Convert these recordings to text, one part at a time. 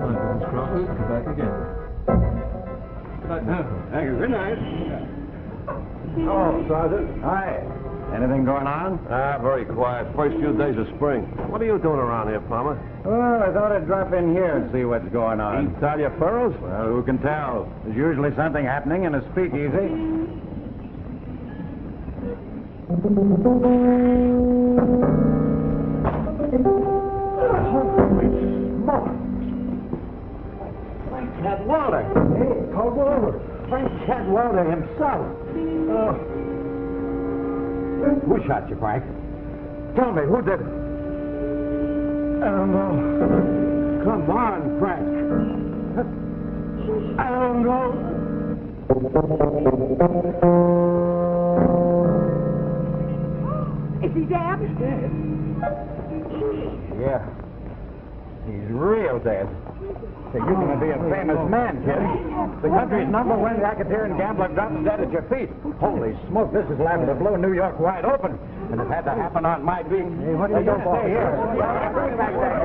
Mrs. Crawford. Come back again. Thank you. Good night. Oh, Sergeant. Hi. Anything going on? Very quiet. First few days of spring. What are you doing around here, Palmer? Well, I thought I'd drop in here and see what's going on. Italia furrows? Well, who can tell? There's usually something happening in a speakeasy. Holy smoke! Frank Cadwallader. Hey, call over. Frank Cadwallader himself. Who shot you, Frank? Tell me, who did it? I don't know. Come on, Frank. I don't know. Is he dead? Yeah. He's real dead. So you're going to be a famous man, kid. The country's number one racketeer and gambler drops dead at your feet. Holy smoke, this is liable to blow New York wide open. And it had to happen on my beat. Hey, what are you going to stay here? Bring it back there.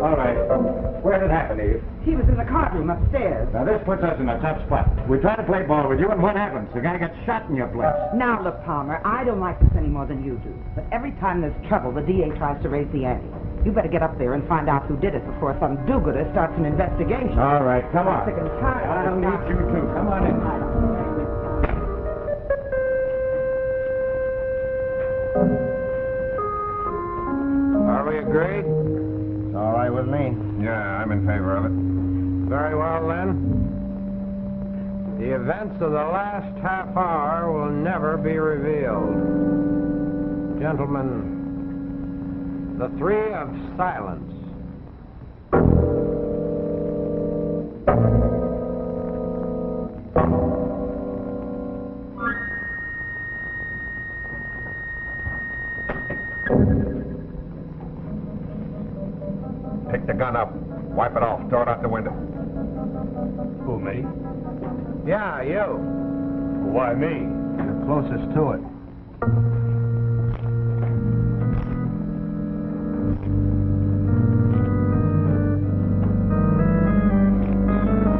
All right. Where did it happen, Eve? He was in the card room upstairs. Now, this puts us in a tough spot. We try to play ball with you, and what happens? The guy gets shot in your place. Now, look, Palmer, I don't like this any more than you do. But every time there's trouble, the DA tries to raise the ante. You better get up there and find out who did it before some do-gooder starts an investigation. All right, come on. Sick and tired. I don't need you two. Come on in. Are we agreed? It's all right with me. Yeah, I'm in favor of it. Very well, then. The events of the last half hour will never be revealed. Gentlemen, the three of silence. Pick the gun up. Wipe it off. Throw it out the window. Who, me? Yeah, you. Why me? You're closest to it.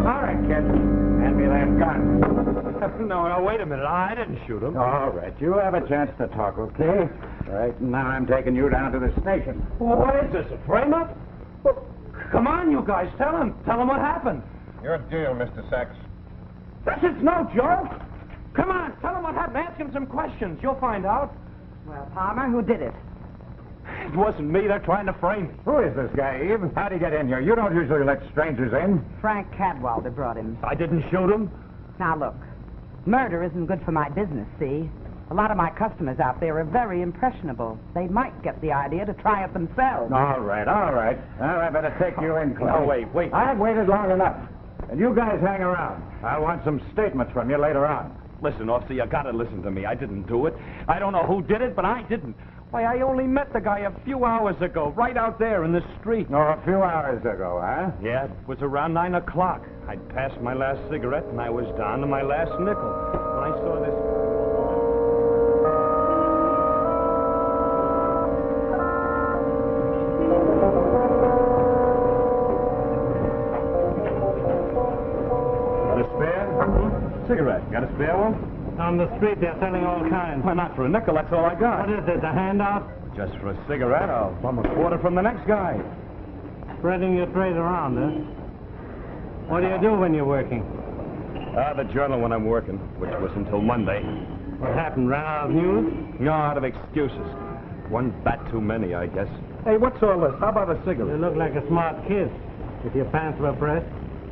All right, kid. Hand me that gun. No, wait a minute. I didn't shoot him. All right, you have a chance to talk, okay? All right, now I'm taking you down to the station. Well, what is this, a frame-up? Well, come on, you guys. Tell him. Tell him what happened. Your deal, Mr. Sachs. This is no joke. Come on, tell him what happened. Ask him some questions. You'll find out. Well, Palmer, who did it? It wasn't me. They're trying to frame me. Who is this guy, Eve? How'd he get in here? You don't usually let strangers in. Frank Cadwallader brought him. I didn't shoot him. Now, look, murder isn't good for my business, see? A lot of my customers out there are very impressionable. They might get the idea to try it themselves. All right, all right. Now I better take you in, Clay. No, wait. I've waited long enough. And you guys hang around. I want some statements from you later on. Listen, officer, you gotta listen to me. I didn't do it. I don't know who did it, but I didn't. Why, I only met the guy a few hours ago, right out there in the street. Oh, a few hours ago, huh? Yeah, it was around 9 o'clock. I'd passed my last cigarette, and I was down to my last nickel. When I saw this... Got a spare? Cigarette. Got a spare one? On the street, they're selling all kinds. Well, not for a nickel, that's all I got. What is it, a handout? Just for a cigarette, I'll bum a quarter from the next guy. Spreading your trade around, huh? What do you do when you're working? The journal when I'm working, which was until Monday. What happened, ran out of news? No, out of excuses. One bat too many, I guess. Hey, what's all this? How about a You cigarette? look like a smart kid. If your pants were pressed.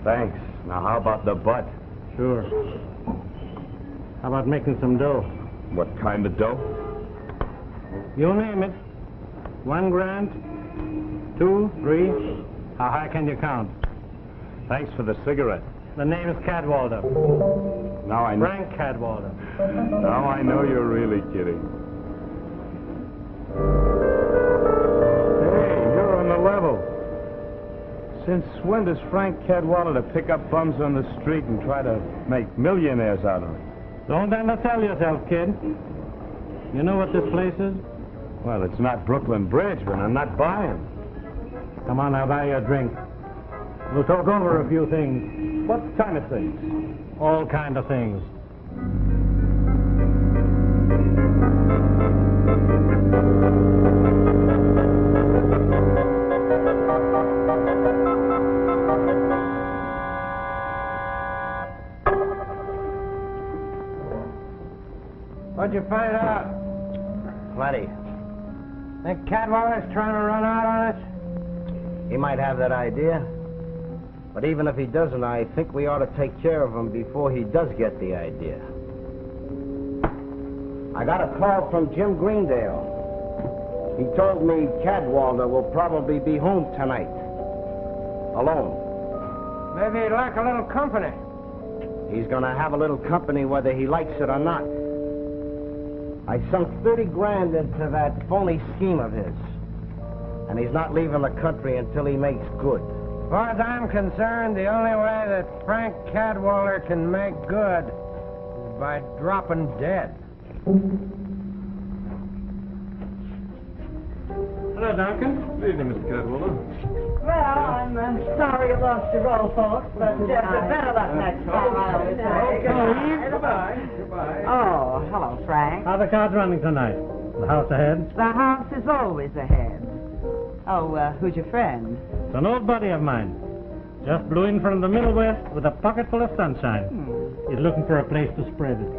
Thanks. Now, how about the butt? Sure. How about making some dough? What kind of dough? You name it. 1 grand, 2, 3. How high can you count? Thanks for the cigarette. The name is Cadwallader. Now I know. Frank Cadwallader. Now I know you're really kidding. Hey, you're on the level. Since when does Frank Cadwallader pick up bums on the street and try to make millionaires out of them? Don't undersell yourself, kid. You know what this place is? Well, it's not Brooklyn Bridge, but I'm not buying. Come on, I'll buy you a drink. We'll talk over a few things. What kind of things? All kind of things. What'd you find out? Plenty. Think Cadwaller's trying to run out on us? He might have that idea. But even if he doesn't, I think we ought to take care of him before he does get the idea. I got a call from Jim Greendale. He told me Cadwalder will probably be home tonight. Alone. Maybe he'd like a little company. He's gonna have a little company whether he likes it or not. I sunk 30 grand into that phony scheme of his. And he's not leaving the country until he makes good. As far as I'm concerned, the only way that Frank Cadwallader can make good is by dropping dead. Hello, Duncan. Good evening, Mr. Cadwallader. Well, I'm sorry you lost your roll, folks, but better luck next time, I always say. Goodbye. Goodbye. Oh, hello, Frank. How are the cards running tonight? The house ahead? The house is always ahead. Oh, who's your friend? It's an old buddy of mine. Just blew in from the Middle West with a pocket full of sunshine. He's looking for a place to spread it.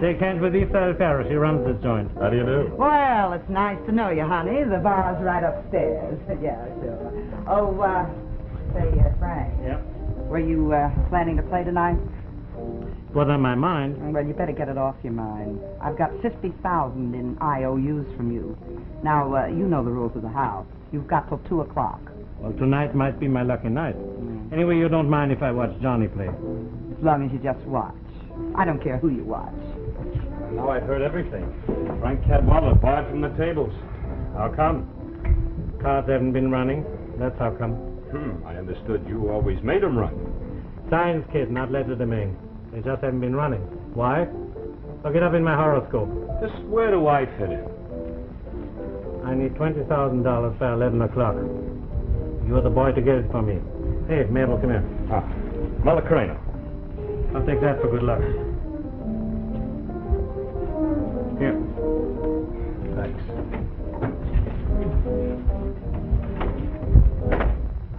Shake hands with Eastside Ferris. He runs this joint. How do you do? Well, it's nice to know you, honey. The bar's right upstairs. Yeah, sure. Oh, say, Frank. Yep. Were you planning to play tonight? What's on my mind? Well, you better get it off your mind. I've got 50,000 in IOUs from you. Now, you know the rules of the house. You've got till 2 o'clock. Well, tonight might be my lucky night. Anyway, you don't mind if I watch Johnny play. As long as you just watch. I don't care who you watch. Now I've heard everything. Frank Cadwallader barred from the tables. How come? Cards haven't been running. That's how come. I understood you always made them run. Science kid, not legerdemain. They just haven't been running. Why? Look it up in my horoscope. Just where do I fit in? I need $20,000 by 11 o'clock. You're the boy to get it for me. Hey, Mabel, come here. Malacrena. I'll take that for good luck. Here. Thanks.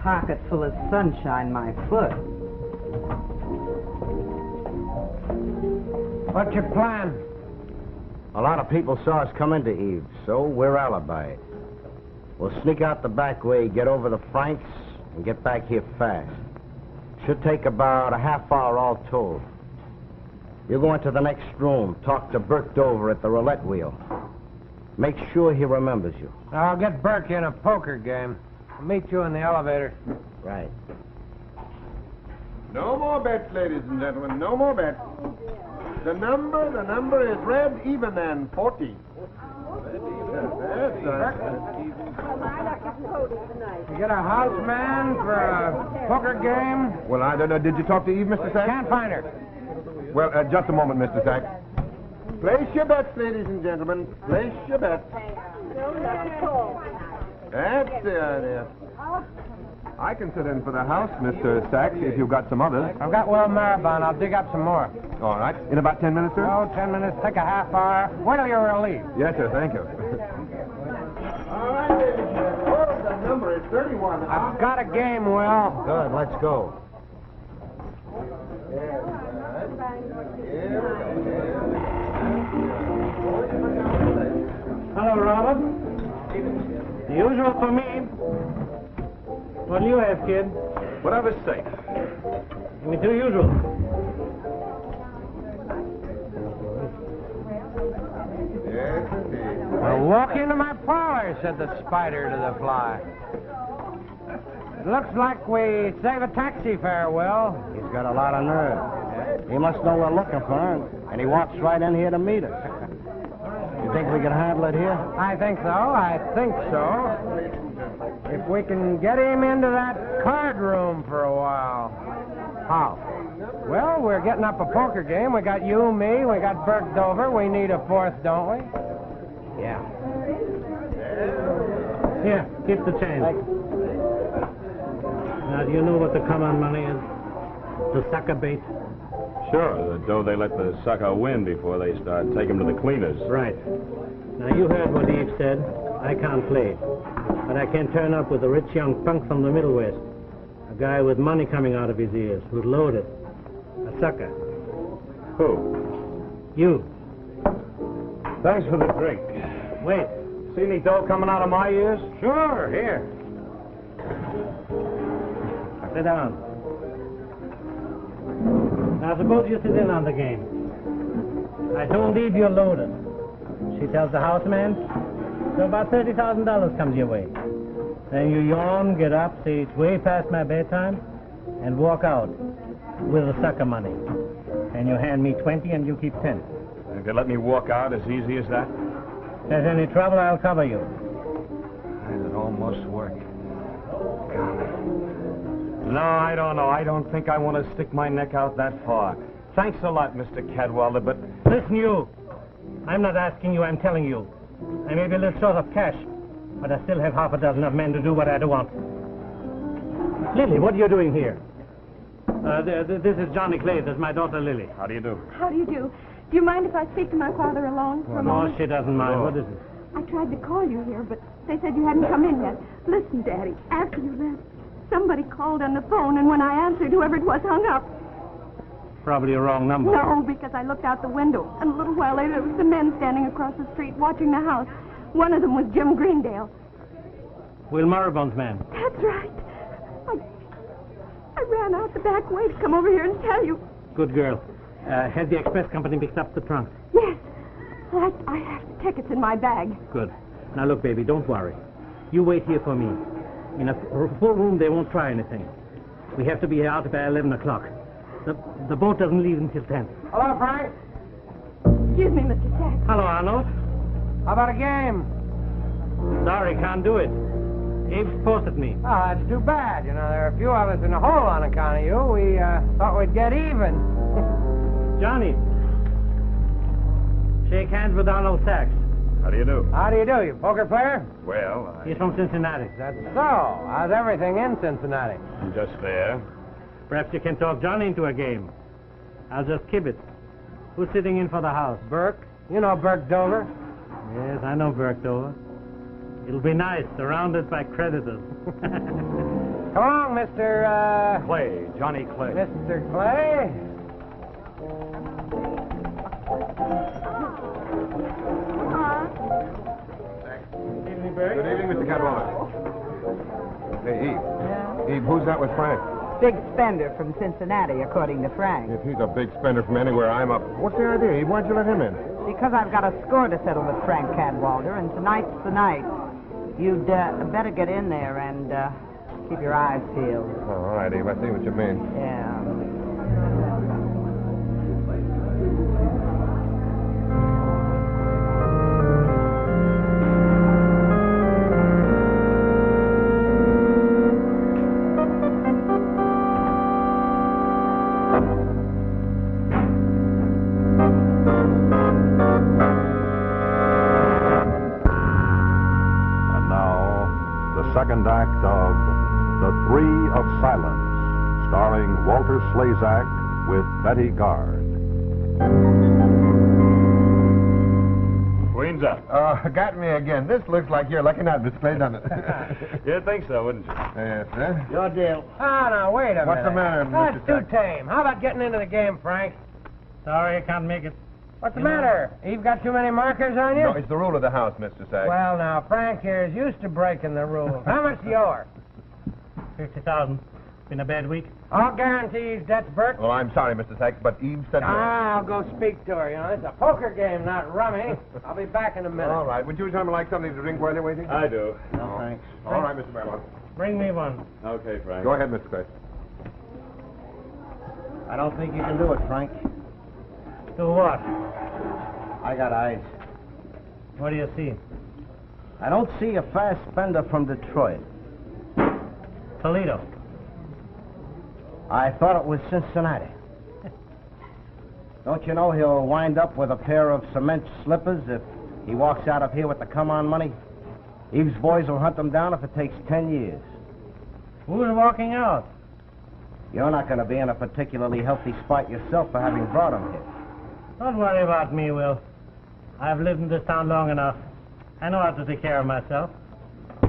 Pocket full of sunshine, my foot. What's your plan? A lot of people saw us come into Eve's, so we're alibied. We'll sneak out the back way, get over the Franks, and get back here fast. Should take about a half hour all told. You go into the next room, talk to Burke Dover at the roulette wheel. Make sure he remembers you. I'll get Burke in a poker game. I'll meet you in the elevator. Right. No more bets, ladies and gentlemen. No more bets. The number is red even then, 40. You get a houseman for a poker game? Well, I don't know. Did you talk to Eve, Mr. Sachs? Can't find her. Well, just a moment, Mr. Sachs. Place your bets, ladies and gentlemen. Place your bets. That's the idea. I can sit in for the house, Mr. Sachs, if you've got some others. I've got Will Maribon. I'll dig up some more. All right. In about 10 minutes, sir? Oh, 10 minutes. Take a half hour. Wait till you're relieved. Yes, sir. Thank you. All right, ladies and gentlemen. Oh, the number is 31. I've got a game, Will. Good, let's go. Hello, Robert. The usual for me. What do you have, kid? Whatever's safe. Give me 2 usual. Yes, indeed. Well, walk into my parlor, said the spider to the fly. It looks like we save a taxi fare, Will. He's got a lot of nerve. He must know we're looking for him, and he walks right in here to meet us. You think we can handle it here? I think so. I think so. If we can get him into that card room for a while. How? Well, we're getting up a poker game. We got you, me, we got Burke Dover. We need a fourth, don't we? Yeah. Here, keep the change. Now, do you know what the common money is? The sucker bait? Sure, the dough they let the sucker win before they start taking him to the cleaners. Right. Now, you heard what Eve said. I can't play. But I can turn up with a rich young punk from the Middle West. A guy with money coming out of his ears, who's loaded. A sucker. Who? You. Thanks for the drink. Wait. See any dough coming out of my ears? Sure, here. Sit down. Now, suppose you sit in on the game. I told Eve you're loaded. She tells the houseman, so about $30,000 comes your way. Then you yawn, get up, say it's way past my bedtime, and walk out with the sucker money. And you hand me 20 and you keep 10. You could let me walk out as easy as that? If there's any trouble, I'll cover you. It almost worked. No, I don't know. I don't think I want to stick my neck out that far. Thanks a lot, Mr. Cadwallader, but... Listen, you. I'm not asking you, I'm telling you. I may be a little short of cash, but I still have half a dozen of men to do what I do want. Lily, what are you doing here? This is Johnny Clay. This is my daughter, Lily. How do you do? How do you do? Do you mind if I speak to my father alone for a moment? No, she doesn't mind. What is it? I tried to call you here, but they said you hadn't come in yet. Listen, Daddy, after you left, somebody called on the phone, and when I answered, whoever it was hung up. Probably a wrong number. No, because I looked out the window, and a little while later, there was some men standing across the street watching the house. One of them was Jim Greendale. Will Marrowbone's man. That's right. I ran out the back way to come over here and tell you. Good girl. Had the express company picked up the trunk? Yes. I have the tickets in my bag. Good. Now, look, baby, don't worry. You wait here for me. In a full room, they won't try anything. We have to be out by 11 o'clock. The boat doesn't leave until 10. Hello, Frank. Excuse me, Mr. Sack. Hello, Arnold. How about a game? Sorry, can't do it. Abe's posted me. Oh, that's too bad. You know, there are a few of us in the hole on account of you. We thought we'd get even. Johnny. Shake hands with Arnold Sachs. How do you do? How do you do? You poker player? Well, He's from Cincinnati. That's so. How's everything in Cincinnati? I'm just there. Perhaps you can talk Johnny into a game. I'll just kib it. Who's sitting in for the house? Burke. You know Burke Dover. Yes, I know Burke Dover. It'll be nice, surrounded by creditors. Come on, Mr. Clay, Johnny Clay. Mr. Clay. Good evening, Mr. Cadwallader. Hey, Eve. Yeah? Eve, who's that with Frank? Big spender from Cincinnati, according to Frank. If he's a big spender from anywhere, I'm up. What's the idea, Eve? Why'd you let him in? Because I've got a score to settle with Frank Cadwallader, and tonight's the night. You'd better get in there and keep your eyes peeled. Oh, all right, Eve. I see what you mean. Yeah. Second act of The Three of Silence, starring Walter Slazak with Betty Gard. Queen's up. Got me again. This looks like your lucky night, Mr. Clay, doesn't it? You'd think so, wouldn't you? Yes, sir. Your deal. Oh, now, wait a minute. What's the matter, That's Mr. too Sack? tame. How about getting into the game, Frank? Sorry, I can't make it. What's the matter? You've got too many markers on you? No, it's the rule of the house, Mr. Sack. Well, now, Frank here is used to breaking the rules. How much do you owe her? 50,000. Been a bad week. I'll guarantee his debts, Bert. Well, I'm sorry, Mr. Sack, but Eve said... I'll go speak to her. You know, it's a poker game, not rummy. I'll be back in a minute. All right. Would you gentlemen like something to drink while you're waiting? I do. No, thanks. All right, Mr. Belmont. Bring me one. Okay, Frank. Go ahead, Mr. Clay. I don't think you can do it, Frank. Do what? I got eyes. What do you see? I don't see a fast spender from Detroit. Toledo. I thought it was Cincinnati. Don't you know he'll wind up with a pair of cement slippers if he walks out of here with the come-on money? Eve's boys will hunt him down if it takes 10 years. Who's walking out? You're not going to be in a particularly healthy spot yourself for having brought him here. Don't worry about me, Will. I've lived in this town long enough. I know how to take care of myself.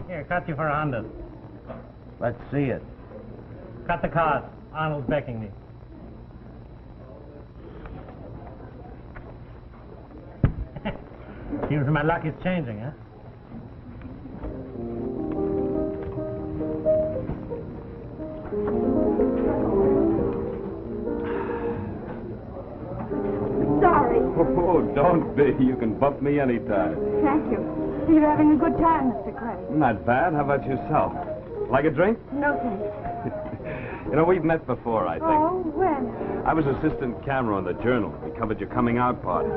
Here, cut you for 100. Let's see it. Cut the card. Arnold's becking me. Seems my luck is changing, huh? Sorry. Oh, don't be. You can bump me anytime. Thank you. You're having a good time, Mr. Clay. Not bad. How about yourself? Like a drink? No, thanks. You know, we've met before, I think. Oh, when? I was assistant camera on the Journal. We covered your coming out party.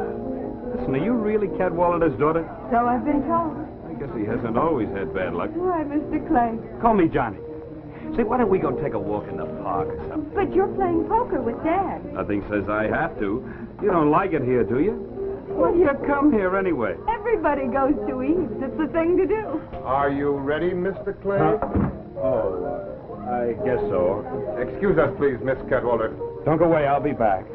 Listen, are you really Cadwallader's daughter? So I've been told. I guess he hasn't always had bad luck. Why, Mr. Clay? Call me Johnny. Say, why don't we go take a walk in the park or something? But you're playing poker with Dad. Nothing says I have to. You don't like it here, do you? Why do you come here anyway? Everybody goes to Eve's. It's the thing to do. Are you ready, Mr. Clay? I guess so. Excuse us, please, Miss Cadwallader. Don't go away. I'll be back.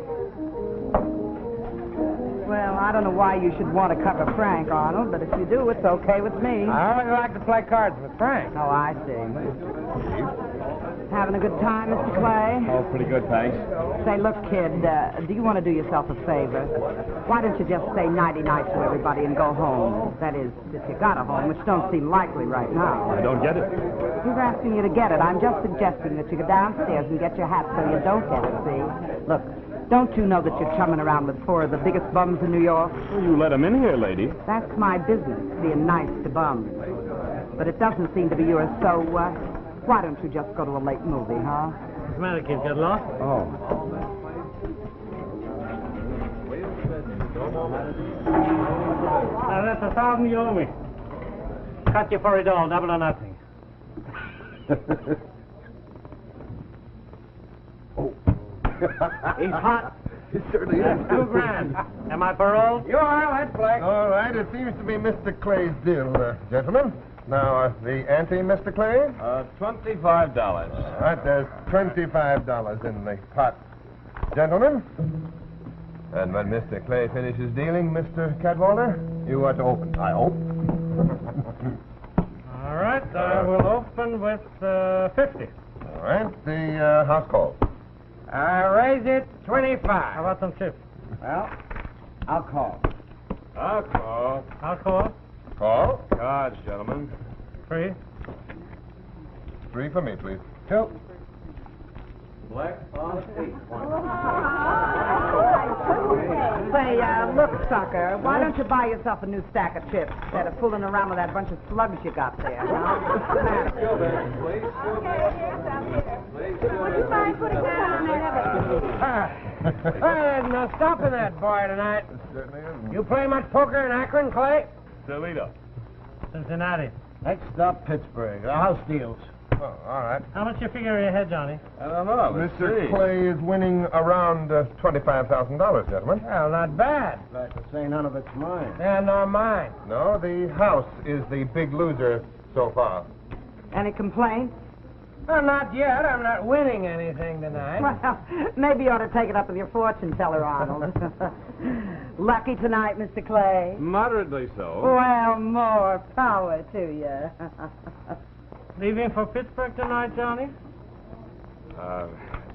Well, I don't know why you should want to cover Frank, Arnold, but if you do, it's okay with me. I only like to play cards with Frank. Oh, I see. Having a good time, Mr. Clay? Oh, pretty good, thanks. Say, look, kid, do you want to do yourself a favor? Why don't you just say nighty-night to everybody and go home? That is, if you got a home, which don't seem likely right now. I don't get it. Who's asking you to get it? I'm just suggesting that you go downstairs and get your hat so you don't get it, see? Look, don't you know that you're chumming around with four of the biggest bums in New York? Well, you let him in here, lady. That's my business, being nice to bums. But it doesn't seem to be yours, so, why don't you just go to a late movie, huh? What's the matter, kid? Get lost? Oh. Now, that's 1,000 you owe me. Cut you for it all, double or nothing. He's hot. He certainly is. That's $2,000. Am I paroled? You are, let's play. All right, it seems to be Mr. Clay's deal, gentlemen. Now, the ante, Mr. Clay? $25. All right, there's $25 in the pot. Gentlemen? And when Mr. Clay finishes dealing, Mr. Cadwallader, you are to open, I hope. All right, I will open with 50. All right, the house call. Raise it 25. How about some chips? Well, I'll call. I'll call. I'll call. Call. Cards, gentlemen. 3. 3 for me, please. 2. Black on 8. Say, look, sucker, why don't you buy yourself a new stack of chips instead of fooling around with that bunch of slugs you got there, huh? Would you mind putting down on that There's no stopping that boy tonight. Certainly isn't. You play much poker in Akron, Clay? Toledo. Cincinnati. Next up, Pittsburgh. The house deals. Oh, all right. How much you figure you had, Johnny? I don't know. Mr. Clay is winning around $25,000, gentlemen. Well, not bad. Like to say none of it's mine. Yeah, nor mine. No, the house is the big loser so far. Any complaints? Well, not yet. I'm not winning anything tonight. Well, maybe you ought to take it up with your fortune teller, Arnold. Lucky tonight, Mr. Clay. Moderately so. Well, more power to you. Leaving for Pittsburgh tonight, Johnny?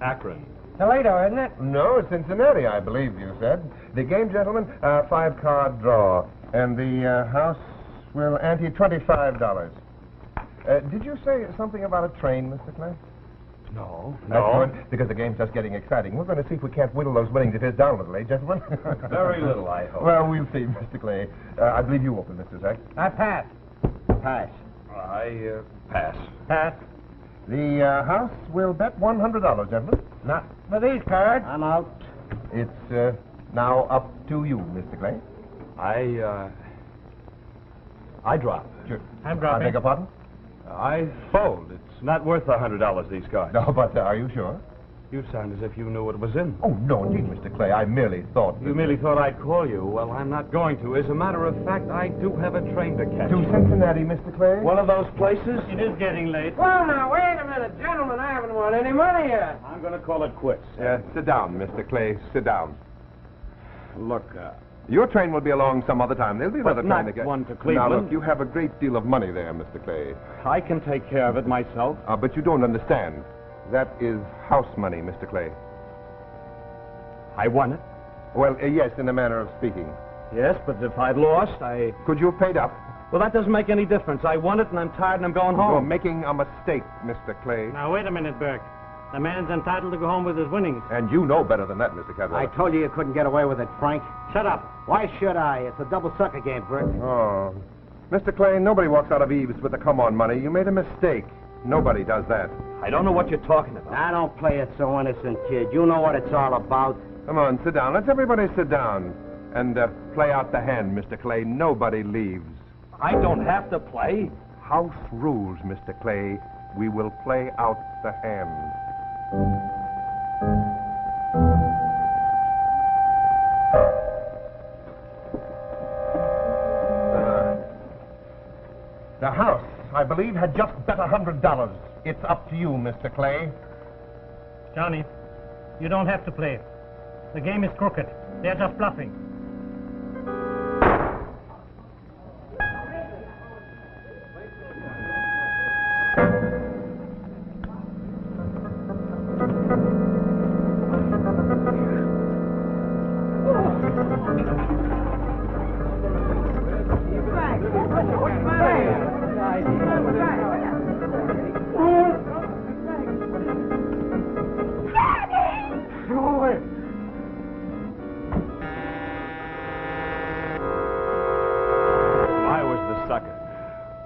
Akron. Toledo, isn't it? No, Cincinnati, I believe you said. The game, gentlemen, 5-card draw. And the house will ante $25. Did you say something about a train, Mr. Clay? No. That's good, because the game's just getting exciting. We're going to see if we can't whittle those winnings of his down a little, eh, gentlemen? Very little, I hope. Well, we'll see, Mr. Clay. I believe you open, Mr. Zack. I pass. Pass. I pass. Pass. The house will bet $100, gentlemen. Not for these cards. I'm out. It's now up to you, Mr. Clay. I drop. Sure. I'm I dropping. beg your pardon? I fold. It's not worth $100, these cards. No, but are you sure? You sound as if you knew what was in. Oh, no, indeed, Mr. Clay. I merely thought... You merely thought I'd call you. Well, I'm not going to. As a matter of fact, I do have a train to catch. To Cincinnati, Mr. Clay? One of those places? It is getting late. Well, now, wait a minute. Gentlemen, I haven't won any money yet. I'm going to call it quits. Sit down, Mr. Clay. Sit down. Look, Your train will be along some other time. There'll be another not train to get... one to Now, Cleveland. look, you have a great deal of money there, Mr. Clay. I can take care of it myself. But you don't understand. That is house money, Mr. Clay. I won it. Well, yes, in a manner of speaking. Yes, but if I'd lost, Could you have paid up? Well, that doesn't make any difference. I won it, and I'm tired, and I'm going You're home. making a mistake, Mr. Clay. Now, wait a minute, Burke. The man's entitled to go home with his winnings. And you know better than that, Mr. Cadwell. I told you couldn't get away with it, Frank. Shut up. Why should I? It's a double sucker game, Bert. Oh. Mr. Clay, nobody walks out of Eve's with the come-on money. You made a mistake. Nobody does that. I don't know what you're talking about. Now, don't play it so innocent, kid. You know what it's all about. Come on, sit down. Let's everybody sit down. And play out the hand, Mr. Clay. Nobody leaves. I don't have to play. House rules, Mr. Clay. We will play out the hand. The house, I believe, had just bet $100. It's up to you, Mr. Clay. Johnny, you don't have to play. The game is crooked. They're just bluffing.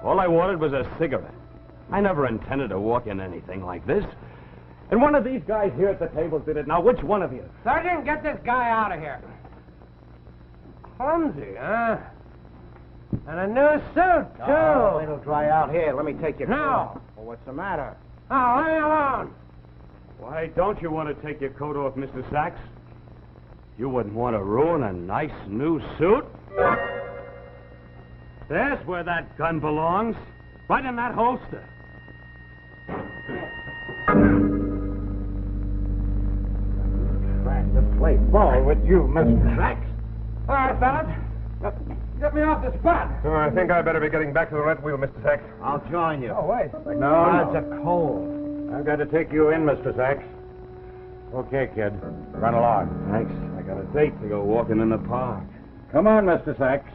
All I wanted was a cigarette. I never intended to walk in anything like this. And one of these guys here at the table did it. Now, which one of you? Sergeant, get this guy out of here. Clumsy, huh? And a new suit, too. Oh, it'll dry out here. Let me take your No. coat. Well, what's the matter? Oh, leave me alone. Why don't you want to take your coat off, Mr. Sachs? You wouldn't want to ruin a nice new suit. There's where that gun belongs. Right in that holster. Trying to play ball with you, Mr. Sachs. All right, fellas. Get me off this spot. Oh, I think I better be getting back to the red wheel, Mr. Sachs. I'll join you. Oh, wait. No, it's a cold. I've got to take you in, Mr. Sachs. Okay, kid. Run along. Thanks. I got a date to go walking in the park. Come on, Mr. Sachs.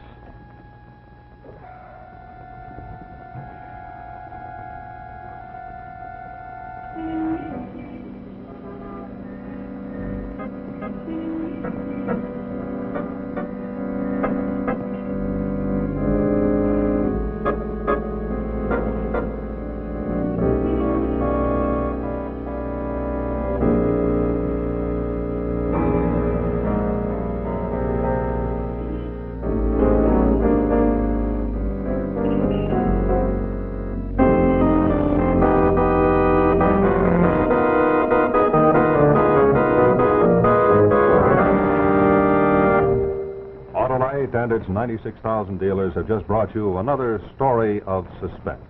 And its 96,000 dealers have just brought you another story of suspense.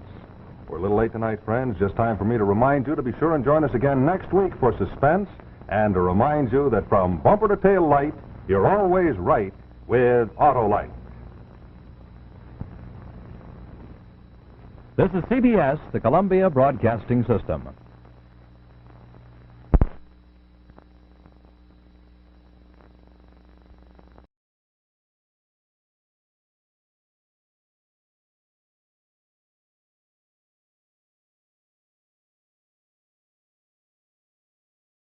We're a little late tonight, friends. Just time for me to remind you to be sure and join us again next week for Suspense, and to remind you that from bumper to tail light, you're always right with Autolite. This is CBS, the Columbia Broadcasting System.